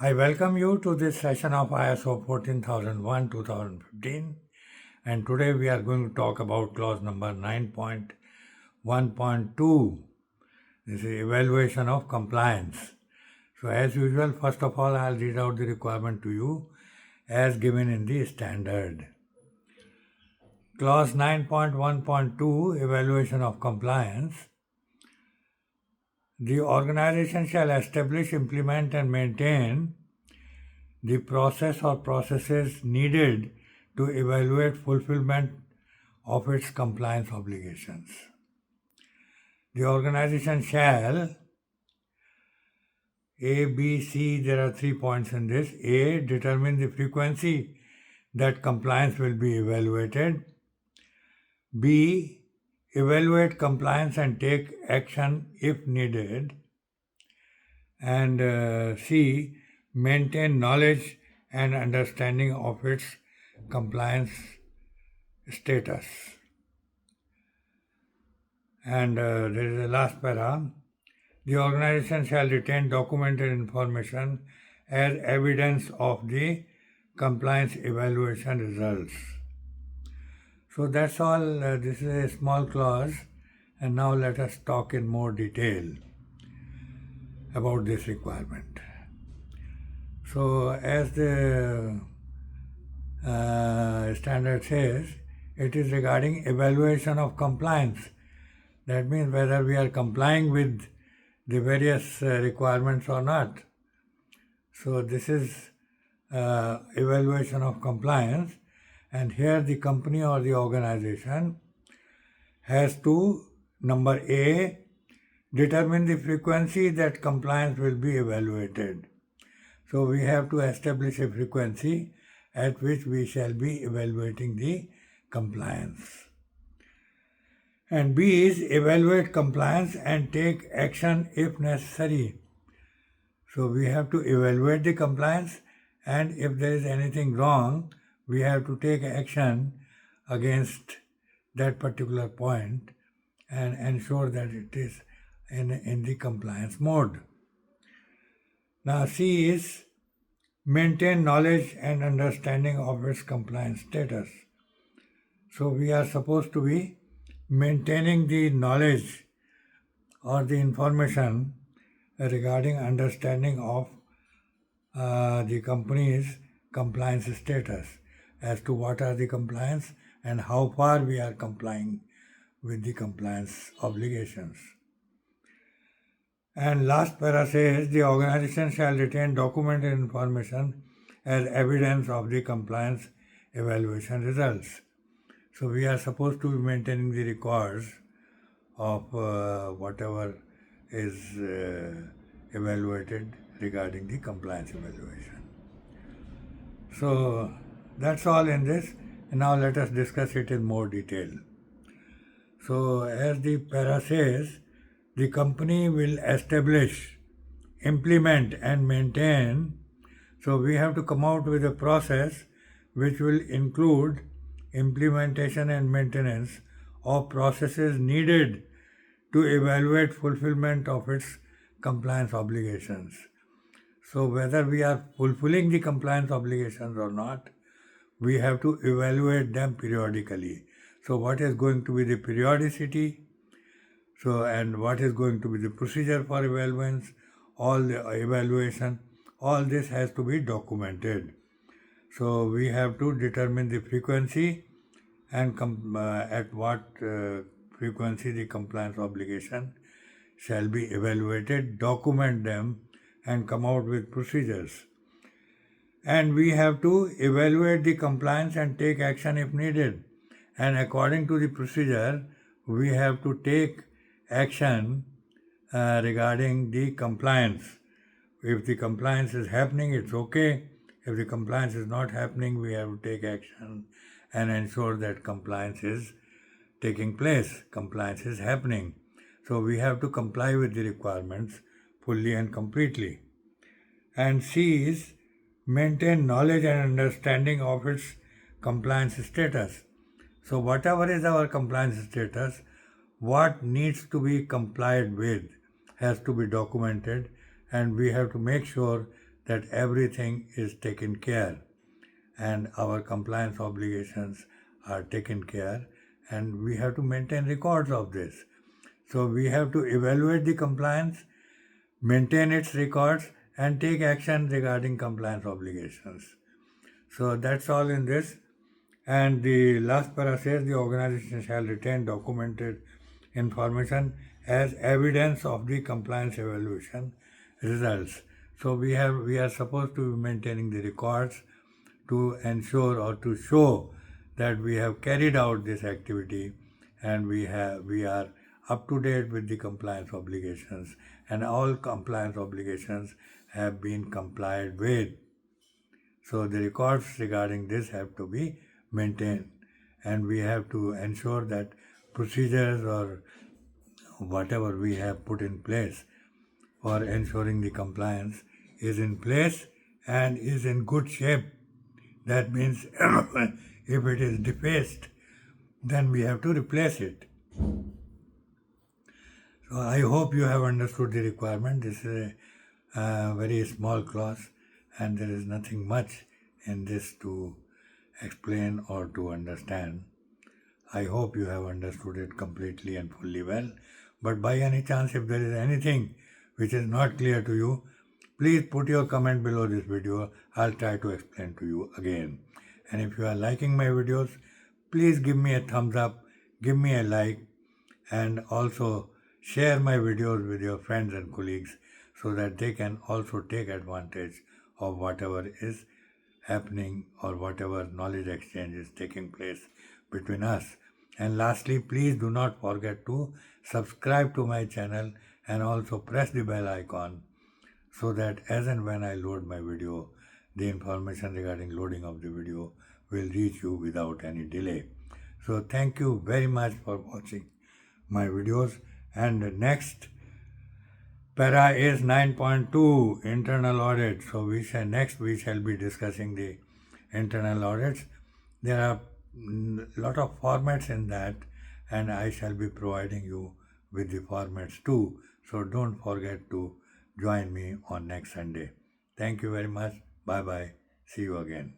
I welcome you to this session of ISO 14001 2015, and today we are going to talk about clause number 9.1.2. This is evaluation of compliance. So as usual, first of all, I'll read out the requirement to you as given in the standard. Clause 9.1.2, evaluation of compliance. The organization shall establish, implement and maintain the process or processes needed to evaluate fulfillment of its compliance obligations. The organization shall A, B, C, there are 3 points in this. A, determine the frequency that compliance will be evaluated. B, evaluate compliance and take action if needed. And C, maintain knowledge and understanding of its compliance status. And there is a last para. The organization shall retain documented information as evidence of the compliance evaluation results. So that's all. This is a small clause, and now let us talk in more detail about this requirement. So as the standard says, it is regarding evaluation of compliance. That means whether we are complying with the various requirements or not. So this is evaluation of compliance, and here the company or the organization has to, number A, determine the frequency that compliance will be evaluated. So we have to establish a frequency at which we shall be evaluating the compliance. And B is evaluate compliance and take action if necessary. So we have to evaluate the compliance, and if there is anything wrong, we have to take action against that particular point and ensure that it is in the compliance mode. Now C is maintain knowledge and understanding of its compliance status. So we are supposed to be maintaining the knowledge or the information regarding understanding of the company's compliance status, as to what are the compliance and how far we are complying with the compliance obligations. And last para says the organization shall retain documented information as evidence of the compliance evaluation results. So we are supposed to be maintaining the records of whatever is evaluated regarding the compliance evaluation. So that's all in this, and now let us discuss it in more detail. So as the para says, the company will establish, implement and maintain. So we have to come out with a process which will include implementation and maintenance of processes needed to evaluate fulfillment of its compliance obligations. So whether we are fulfilling the compliance obligations or not, we have to evaluate them periodically. So what is going to be the periodicity? So, and what is going to be the procedure for evaluations, all the evaluation, all this has to be documented. So we have to determine the frequency and at what frequency the compliance obligation shall be evaluated, document them and come out with procedures. And we have to evaluate the compliance and take action if needed. And according to the procedure, we have to take action regarding the compliance. If the compliance is happening, it's okay. If the compliance is not happening, we have to take action and ensure that compliance is taking place, compliance is happening. So we have to comply with the requirements fully and completely. And C is maintain knowledge and understanding of its compliance status. So whatever is our compliance status, what needs to be complied with has to be documented, and we have to make sure that everything is taken care and our compliance obligations are taken care, and we have to maintain records of this. So we have to evaluate the compliance, maintain its records, and take action regarding compliance obligations. So that's all in this. And the last para says the organization shall retain documented information as evidence of the compliance evaluation results. So we are supposed to be maintaining the records to ensure or to show that we have carried out this activity and we are up to date with the compliance obligations, and all compliance obligations have been complied with. So the records regarding this have to be maintained, and we have to ensure that procedures or whatever we have put in place for ensuring the compliance is in place and is in good shape. That means if it is defaced, then we have to replace it. So I hope you have understood the requirement. This is a very small clause and there is nothing much in this to explain or to understand. I hope you have understood it completely and fully well. But by any chance, if there is anything which is not clear to you, please put your comment below this video. I'll try to explain to you again. And if you are liking my videos, please give me a thumbs up, give me a like, and also share my videos with your friends and colleagues so that they can also take advantage of whatever is happening or whatever knowledge exchange is taking place between us. And lastly, please do not forget to subscribe to my channel and also press the bell icon so that as and when I load my video, the information regarding loading of the video will reach you without any delay. So thank you very much for watching my videos. And next para is 9.2 internal audit. So we shall be discussing the internal audits. There are lot of formats in that, and I shall be providing you with the formats too. So don't forget to join me on next Sunday. Thank you very much. Bye bye. See you again.